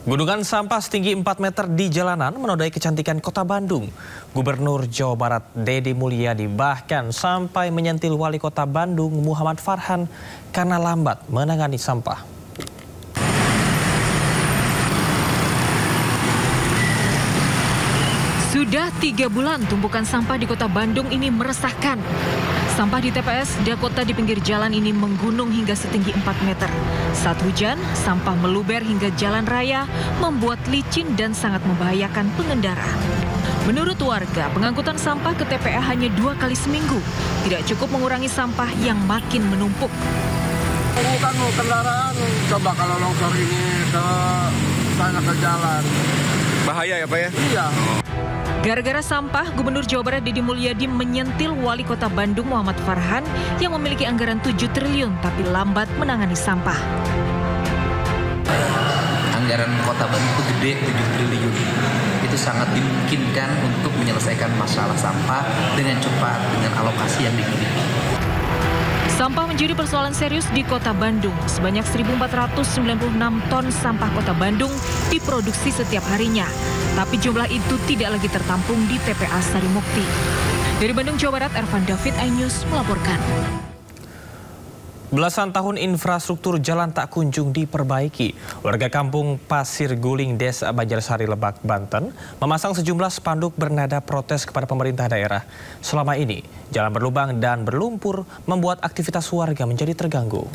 Gunungan sampah setinggi 4 meter di jalanan menodai kecantikan kota Bandung. Gubernur Jawa Barat Deddy Mulyadi bahkan sampai menyentil wali kota Bandung Muhammad Farhan karena lambat menangani sampah. Sudah 3 bulan tumpukan sampah di kota Bandung ini meresahkan. Sampah di TPS Dakota di pinggir jalan ini menggunung hingga setinggi 4 meter. Saat hujan, sampah meluber hingga jalan raya, membuat licin dan sangat membahayakan pengendara. Menurut warga, pengangkutan sampah ke TPA hanya 2 kali seminggu. Tidak cukup mengurangi sampah yang makin menumpuk. Bukan kendaraan, coba kalau longsor ini ke sana ke jalan. Bahaya ya Pak ya? Iya. Gara-gara sampah, Gubernur Jawa Barat Deddy Mulyadi menyentil wali kota Bandung Muhammad Farhan yang memiliki anggaran 7 triliun tapi lambat menangani sampah. Anggaran kota Bandung itu gede, 7 triliun. Itu sangat dimungkinkan untuk menyelesaikan masalah sampah dengan cepat, dengan alokasi yang dimiliki. Sampah menjadi persoalan serius di kota Bandung. Sebanyak 1.496 ton sampah kota Bandung diproduksi setiap harinya. Tapi jumlah itu tidak lagi tertampung di TPA Sarimukti. Dari Bandung, Jawa Barat, Ervan David, iNews melaporkan. Belasan tahun infrastruktur jalan tak kunjung diperbaiki. Warga kampung Pasir Guling, Desa Banjarsari, Lebak, Banten memasang sejumlah spanduk bernada protes kepada pemerintah daerah. Selama ini, jalan berlubang dan berlumpur membuat aktivitas warga menjadi terganggu.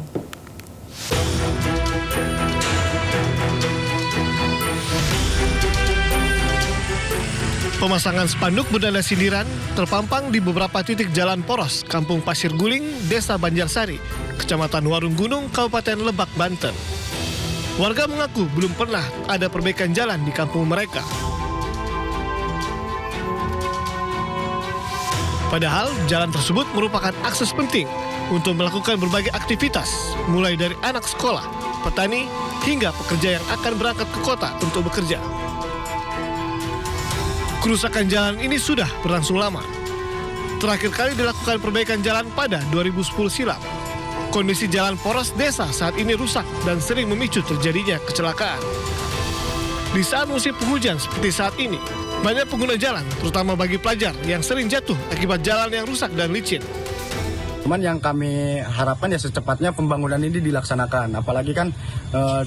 Pemasangan spanduk bernada sindiran terpampang di beberapa titik jalan poros Kampung Pasir Guling, Desa Banjarsari, Kecamatan Warung Gunung, Kabupaten Lebak, Banten. Warga mengaku belum pernah ada perbaikan jalan di kampung mereka. Padahal jalan tersebut merupakan akses penting untuk melakukan berbagai aktivitas, mulai dari anak sekolah, petani, hingga pekerja yang akan berangkat ke kota untuk bekerja. Kerusakan jalan ini sudah berlangsung lama. Terakhir kali dilakukan perbaikan jalan pada 2010 silam. Kondisi jalan poros desa saat ini rusak dan sering memicu terjadinya kecelakaan. Di saat musim penghujan seperti saat ini, banyak pengguna jalan, terutama bagi pelajar yang sering jatuh akibat jalan yang rusak dan licin. Cuman yang kami harapkan ya secepatnya pembangunan ini dilaksanakan. Apalagi kan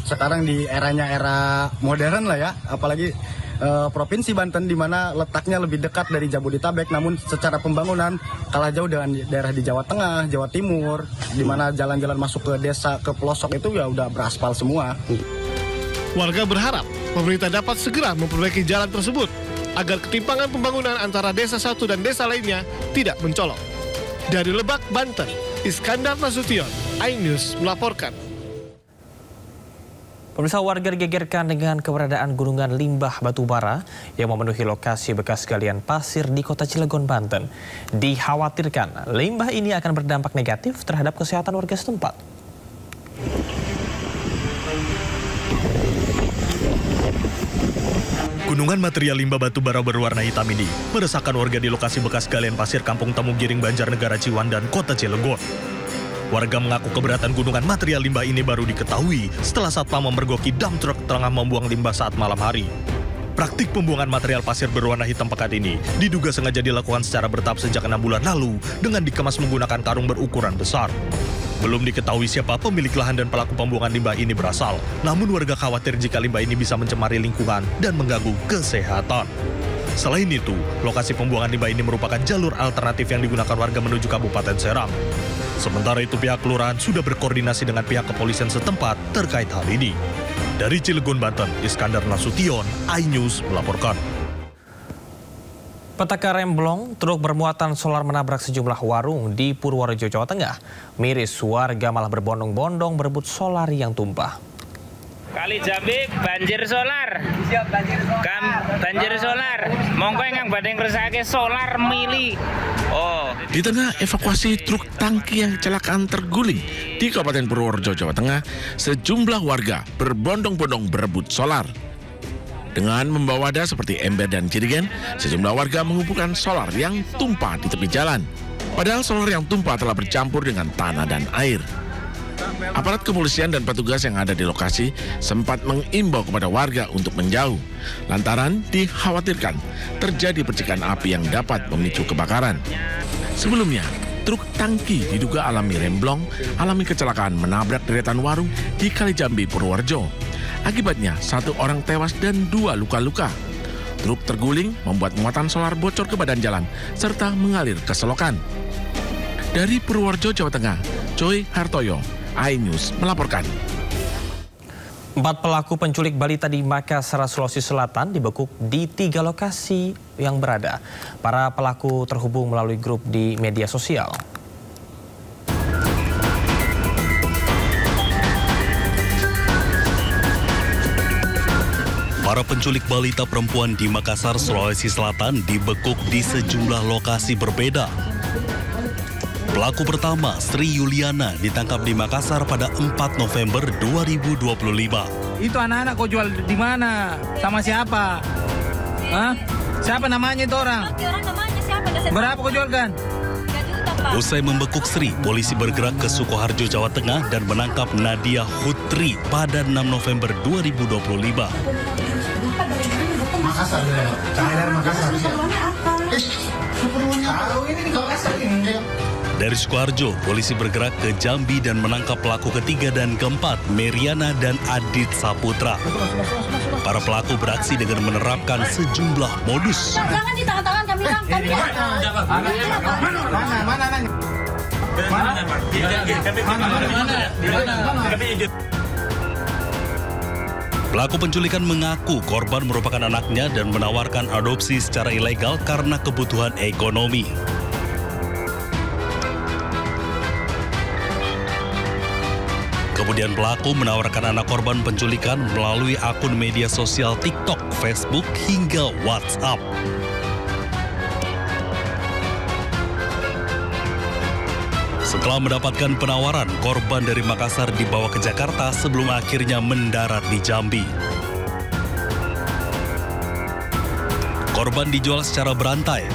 sekarang di era modern lah ya, apalagi Provinsi Banten di mana letaknya lebih dekat dari Jabodetabek, namun secara pembangunan kalah jauh dengan daerah di Jawa Tengah, Jawa Timur, di mana jalan-jalan masuk ke desa, ke pelosok itu ya udah beraspal semua. Warga berharap pemerintah dapat segera memperbaiki jalan tersebut agar ketimpangan pembangunan antara desa satu dan desa lainnya tidak mencolok. Dari Lebak, Banten, Iskandar Nasution, iNews melaporkan. Pemirsa, warga digegerkan dengan keberadaan gunungan limbah batubara yang memenuhi lokasi bekas galian pasir di kota Cilegon, Banten. Dikhawatirkan limbah ini akan berdampak negatif terhadap kesehatan warga setempat. Gunungan material limbah batubara berwarna hitam ini meresahkan warga di lokasi bekas galian pasir Kampung Temu Giring, Banjarnegara, Ciwandan, Kota Cilegon. Warga mengaku keberatan gunungan material limbah ini baru diketahui setelah satpam memergoki dump truck tengah membuang limbah saat malam hari. Praktik pembuangan material pasir berwarna hitam pekat ini diduga sengaja dilakukan secara bertahap sejak 6 bulan lalu dengan dikemas menggunakan karung berukuran besar. Belum diketahui siapa pemilik lahan dan pelaku pembuangan limbah ini berasal, namun warga khawatir jika limbah ini bisa mencemari lingkungan dan mengganggu kesehatan. Selain itu, lokasi pembuangan limbah ini merupakan jalur alternatif yang digunakan warga menuju Kabupaten Serang. Sementara itu pihak kelurahan sudah berkoordinasi dengan pihak kepolisian setempat terkait hal ini. Dari Cilegon, Banten, Iskandar Nasution, iNews melaporkan. Petaka remblong, truk bermuatan solar menabrak sejumlah warung di Purworejo, Jawa Tengah. Miris, warga malah berbondong-bondong berebut solar yang tumpah. Kali Jambi banjir solar. Siap, banjir solar. Monggo yang badhe ngresake solar mili. Oh. Di tengah evakuasi truk tangki yang kecelakaan terguling di Kabupaten Purworejo, Jawa Tengah, sejumlah warga berbondong-bondong berebut solar. Dengan membawa wadah seperti ember dan jerigen, sejumlah warga mengumpulkan solar yang tumpah di tepi jalan. Padahal solar yang tumpah telah bercampur dengan tanah dan air. Aparat kepolisian dan petugas yang ada di lokasi sempat mengimbau kepada warga untuk menjauh, lantaran dikhawatirkan terjadi percikan api yang dapat memicu kebakaran. Sebelumnya, truk tangki diduga alami remblong, alami kecelakaan menabrak deretan warung di Kalijambi, Purworejo. Akibatnya, 1 orang tewas dan 2 luka-luka. Truk terguling membuat muatan solar bocor ke badan jalan, serta mengalir ke selokan. Dari Purworejo, Jawa Tengah, Choi Hartoyo, iNews melaporkan. 4 pelaku penculik balita di Makassar, Sulawesi Selatan dibekuk di 3 lokasi yang berada. Para pelaku terhubung melalui grup di media sosial. Para penculik balita perempuan di Makassar, Sulawesi Selatan dibekuk di sejumlah lokasi berbeda. Pelaku pertama, Sri Yuliana, ditangkap di Makassar pada 4 November 2025. Itu anak-anak kau jual di mana? Sama siapa? Hah? Siapa namanya itu orang? Berapa kau jualkan? Usai membekuk Sri, polisi bergerak ke Sukoharjo, Jawa Tengah dan menangkap Nadia Hutri pada 6 November 2025. Makassar, Makassar. Dari Sukoharjo, polisi bergerak ke Jambi dan menangkap pelaku ketiga dan keempat, Meriana dan Adit Saputra. Para pelaku beraksi dengan menerapkan sejumlah modus. Jangan ditahan-tahan kami, Pelaku penculikan mengaku korban merupakan anaknya dan menawarkan adopsi secara ilegal karena kebutuhan ekonomi. Kemudian pelaku menawarkan anak korban penculikan melalui akun media sosial TikTok, Facebook, hingga WhatsApp. Setelah mendapatkan penawaran, korban dari Makassar dibawa ke Jakarta sebelum akhirnya mendarat di Jambi. Korban dijual secara berantai.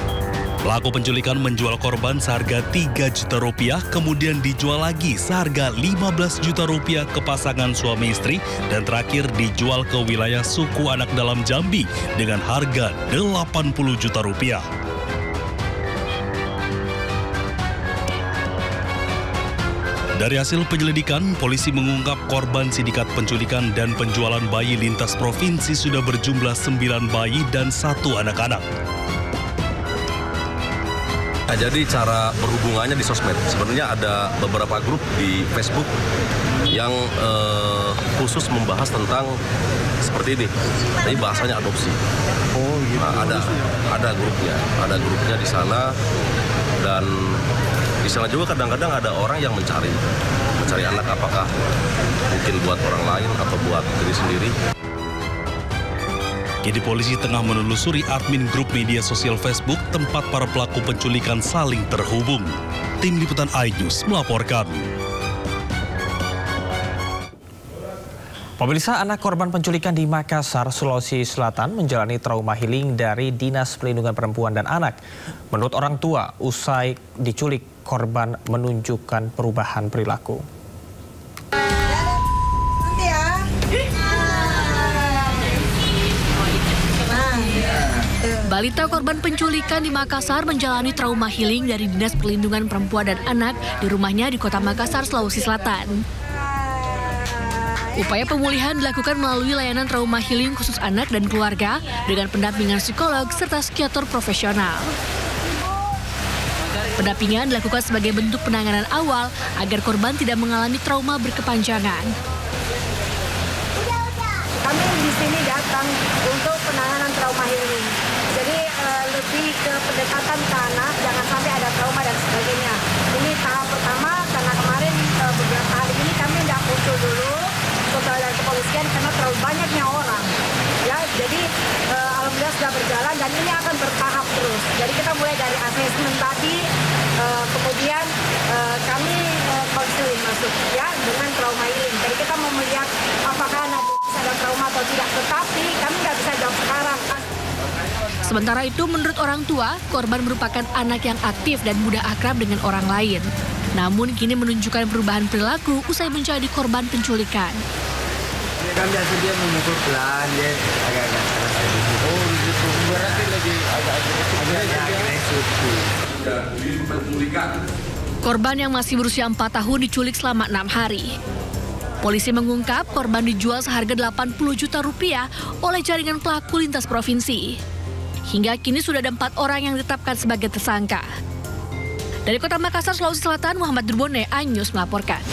Pelaku penculikan menjual korban seharga 3 juta rupiah, kemudian dijual lagi seharga 15 juta rupiah ke pasangan suami istri, dan terakhir dijual ke wilayah suku anak dalam Jambi dengan harga 80 juta rupiah. Dari hasil penyelidikan, polisi mengungkap korban sindikat penculikan dan penjualan bayi lintas provinsi sudah berjumlah 9 bayi dan 1 anak-anak. Nah, jadi cara berhubungannya di sosmed. Sebenarnya ada beberapa grup di Facebook yang khusus membahas tentang seperti ini. Jadi bahasanya adopsi. Oh, gitu. Nah, ada grupnya di sana, dan di sana juga kadang-kadang ada orang yang mencari anak, apakah mungkin buat orang lain atau buat diri sendiri. Kini polisi tengah menelusuri admin grup media sosial Facebook tempat para pelaku penculikan saling terhubung. Tim Liputan iNews melaporkan. Pemirsa, anak korban penculikan di Makassar, Sulawesi Selatan menjalani trauma healing dari Dinas Perlindungan Perempuan dan Anak. Menurut orang tua, usai diculik, korban menunjukkan perubahan perilaku. Balita korban penculikan di Makassar menjalani trauma healing dari Dinas Perlindungan Perempuan dan Anak di rumahnya di Kota Makassar, Sulawesi Selatan. Upaya pemulihan dilakukan melalui layanan trauma healing khusus anak dan keluarga dengan pendampingan psikolog serta psikiater profesional. Pendampingan dilakukan sebagai bentuk penanganan awal agar korban tidak mengalami trauma berkepanjangan. Kami di sini datang untuk penanganan trauma healing. Jadi lebih ke pendekatan ke anak, jangan sampai ada trauma dan sebagainya. Ini tahap pertama, karena kemarin beberapa hari ini kami tidak muncul dulu dari kepolisian karena terlalu banyaknya orang. Ya, jadi alhamdulillah sudah berjalan dan ini akan bertahap terus. Jadi kita mulai dari asesmen tadi, kemudian kami konseling masuk ya dengan trauma healing. Jadi kita mau melihat apakah anak ada trauma atau tidak, tetapi kami nggak bisa jawab sekarang. Sementara itu, menurut orang tua, korban merupakan anak yang aktif dan mudah akrab dengan orang lain. Namun kini menunjukkan perubahan perilaku usai menjadi korban penculikan. Dia kan biasa dia memukul pelan, dia agak-agak keras sedikit. Oh gitu, berarti lagi agresif. Korban yang masih berusia 4 tahun diculik selama 6 hari. Polisi mengungkap korban dijual seharga 80 juta rupiah oleh jaringan pelaku lintas provinsi. Hingga kini sudah ada 4 orang yang ditetapkan sebagai tersangka. Dari Kota Makassar, Sulawesi Selatan, Muhammad Durbone, iNews melaporkan.